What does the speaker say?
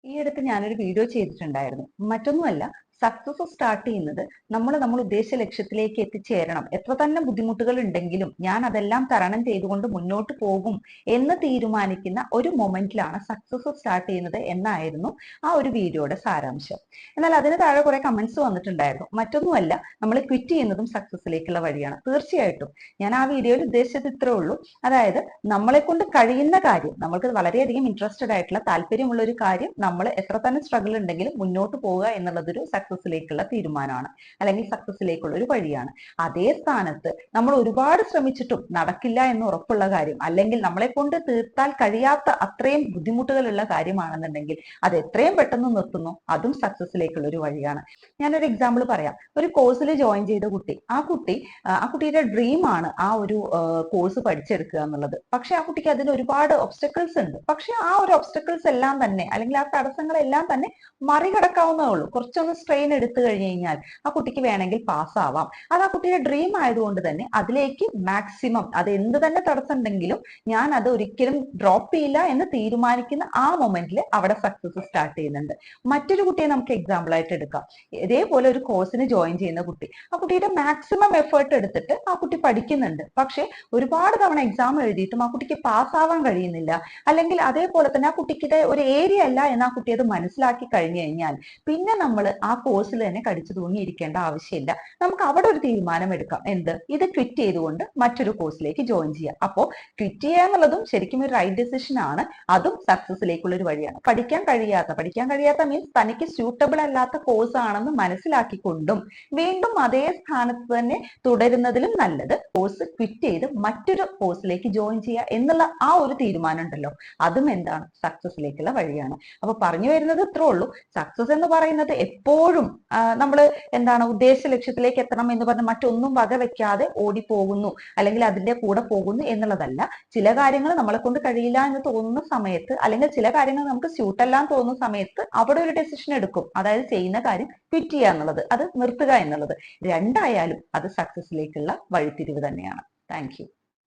ഈ അടുത്ത് ഞാനൊരു വീഡിയോ ചെയ്തിട്ടുണ്ടായിരുന്നു. മറ്റൊന്നുമല്ല, സക്സസ് സ്റ്റാർട്ട് ചെയ്യുന്നത് നമ്മൾ ഉദ്ദേശിച്ച ലക്ഷ്യത്തിലേക്ക് എത്തിച്ചേരണം. എത്ര തന്നെ ബുദ്ധിമുട്ടുകൾ ഉണ്ടെങ്കിലും ഞാൻ അതെല്ലാം തരണം ചെയ്തുകൊണ്ട് മുന്നോട്ട് പോകും എന്ന് തീരുമാനിക്കുന്ന ഒരു മൊമെന്റിലാണ് സക്സസ് സ്റ്റാർട്ട് ചെയ്യുന്നത് എന്നായിരുന്നു ആ ഒരു വീഡിയോയുടെ സാരാംശം. എന്നാൽ അതിന് താഴെ കുറെ കമന്റ്സ് വന്നിട്ടുണ്ടായിരുന്നു. മറ്റൊന്നുമല്ല, നമ്മൾ ക്വിറ്റ് ചെയ്യുന്നതും സക്സസിലേക്കുള്ള വഴിയാണ്. തീർച്ചയായിട്ടും ഞാൻ ആ വീഡിയോയിൽ ഉദ്ദേശിച്ചത് ഇത്രേ ഉള്ളൂ. അതായത് നമ്മളെ കൊണ്ട് കഴിയുന്ന കാര്യം, നമ്മൾക്ക് വളരെയധികം ഇൻട്രസ്റ്റഡ് ആയിട്ടുള്ള താല്പര്യമുള്ള ഒരു കാര്യം നമ്മൾ എത്ര തന്നെ സ്ട്രഗിൾ ഉണ്ടെങ്കിലും മുന്നോട്ട് പോവുക എന്നുള്ളതൊരു സക്സസിലേക്കുള്ള തീരുമാനമാണ്, അല്ലെങ്കിൽ സക്സസിലേക്കുള്ള ഒരു വഴിയാണ്. അതേ സ്ഥാനത്ത് നമ്മൾ ഒരുപാട് ശ്രമിച്ചിട്ടും നടക്കില്ല എന്ന് ഉറപ്പുള്ള കാര്യം, അല്ലെങ്കിൽ നമ്മളെ കൊണ്ട് തീർത്താൽ കഴിയാത്ത അത്രയും ബുദ്ധിമുട്ടുകളുള്ള കാര്യമാണെന്നുണ്ടെങ്കിൽ അത് എത്രയും പെട്ടെന്ന് നിർത്തുന്നു, അതും സക്സസിലേക്കുള്ള ഒരു വഴിയാണ്. ഞാനൊരു എക്സാമ്പിൾ പറയാം. ഒരു കോഴ്സിൽ ജോയിൻ ചെയ്ത കുട്ടി, ആ കുട്ടിയുടെ ഡ്രീം ആണ് ആ ഒരു കോഴ്സ് പഠിച്ചെടുക്കുക എന്നുള്ളത്. പക്ഷെ ആ കുട്ടിക്ക് അതിന് ഒരുപാട് ഒബ്സ്റ്റക്കിൾസ് ഉണ്ട്. പക്ഷെ ആ ഒരു ഒബ്സ്റ്റക്കിൾസ് എല്ലാം തന്നെ, അല്ലെങ്കിൽ ആ തടസ്സങ്ങളെല്ലാം തന്നെ മറികടക്കാവുന്നേ ഉള്ളൂ. കുറച്ചൊന്ന് സ്ട്രെയിൻ എടുത്തു കഴിഞ്ഞു കഴിഞ്ഞാൽ ആ കുട്ടിക്ക് വേണമെങ്കിൽ പാസ്സാവാം. അത് ആ കുട്ടിയുടെ ഡ്രീം ആയതുകൊണ്ട് തന്നെ അതിലേക്ക് മാക്സിമം, അത് എന്ത് തന്നെ തടസ്സം ഉണ്ടെങ്കിലും ഞാൻ അത് ഒരിക്കലും ഡ്രോപ്പ് ചെയ്യില്ല എന്ന് തീരുമാനിക്കുന്ന ആ മൊമെന്റിൽ അവിടെ സക്സസ് സ്റ്റാർട്ട് ചെയ്യുന്നുണ്ട്. മറ്റൊരു കുട്ടിയെ നമുക്ക് എക്സാമ്പിൾ ആയിട്ട് എടുക്കാം. ഇതേപോലെ ഒരു കോഴ്സിന് ജോയിൻ ചെയ്യുന്ന കുട്ടി, ആ കുട്ടിയുടെ മാക്സിമം എഫേർട്ട് എടുത്തിട്ട് ആ കുട്ടി പഠിക്കുന്നുണ്ട്. പക്ഷെ ഒരുപാട് തവണ എക്സാം എഴുതിയിട്ടും ആ കുട്ടിക്ക് പാസ്സാവാൻ കഴിയുന്നില്ല. അല്ലെങ്കിൽ അതേപോലെ തന്നെ ആ കുട്ടിക്ക് ഒരു ഏരിയ അല്ല എന്ന് ആ കുട്ടി അത് മനസ്സിലാക്കി കഴിഞ്ഞു കഴിഞ്ഞാൽ പിന്നെ നമ്മൾ ആ കോഴ്സിൽ തന്നെ കടിച്ചു തൂങ്ങിയിരിക്കേണ്ട ആവശ്യമില്ല. നമുക്ക് അവിടെ ഒരു തീരുമാനം എടുക്കാം. ഇത് ക്വിറ്റ് ചെയ്തുകൊണ്ട് മറ്റൊരു കോഴ്സിലേക്ക് ജോയിൻ ചെയ്യാം. അപ്പോൾ ക്വിറ്റ് ചെയ്യുക എന്നുള്ളതും ശരിക്കും ഒരു റൈറ്റ് ഡിസിഷൻ ആണ്. അതും സക്സസിലേക്കുള്ള ഒരു വഴിയാണ്. പഠിക്കാൻ കഴിയാത്ത മീൻസ് തനിക്ക് സ്യൂട്ടബിൾ അല്ലാത്ത കോഴ്സ് ആണെന്ന് മനസ്സിലാക്കിക്കൊണ്ടും വീണ്ടും അതേ സ്ഥാനത്ത് തന്നെ തുടരുന്നതിലും നല്ലത് കോഴ്സ് ക്വിറ്റ് ചെയ്ത് മറ്റൊരു കോഴ്സിലേക്ക് ജോയിൻ ചെയ്യുക എന്നുള്ള ആ ഒരു തീരുമാനം ഉണ്ടല്ലോ, അതും എന്താണ് സക്സസിലേക്കുള്ള വഴിയാണ്. അപ്പൊ പറഞ്ഞു വരുന്നത് ഇത്രേ ഉള്ളൂ. സക്സസ് എന്ന് പറയുന്നത് എപ്പോഴും നമ്മൾ ഉദ്ദേശ ലക്ഷ്യത്തിലേക്ക് എത്തണം എന്ന് പറഞ്ഞ് മറ്റൊന്നും വകവെക്കാതെ ഓടിപ്പോകുന്നു, അല്ലെങ്കിൽ അതിന്റെ കൂടെ പോകുന്നു എന്നുള്ളതല്ല. ചില കാര്യങ്ങൾ നമ്മളെ കൊണ്ട് കഴിയില്ല എന്ന് തോന്നുന്ന സമയത്ത്, അല്ലെങ്കിൽ ചില കാര്യങ്ങൾ നമുക്ക് സ്യൂട്ട് അല്ല എന്ന് തോന്നുന്ന സമയത്ത് അവിടെ ഒരു ഡെസിഷൻ എടുക്കും. അതായത് ചെയ്യുന്ന കാര്യം ക്വിറ്റ് ചെയ്യുക എന്നുള്ളത്, അത് നിർത്തുക എന്നുള്ളത്. രണ്ടായാലും അത് സക്സസിലേക്കുള്ള വഴിത്തിരിവ് തന്നെയാണ്. Thank you.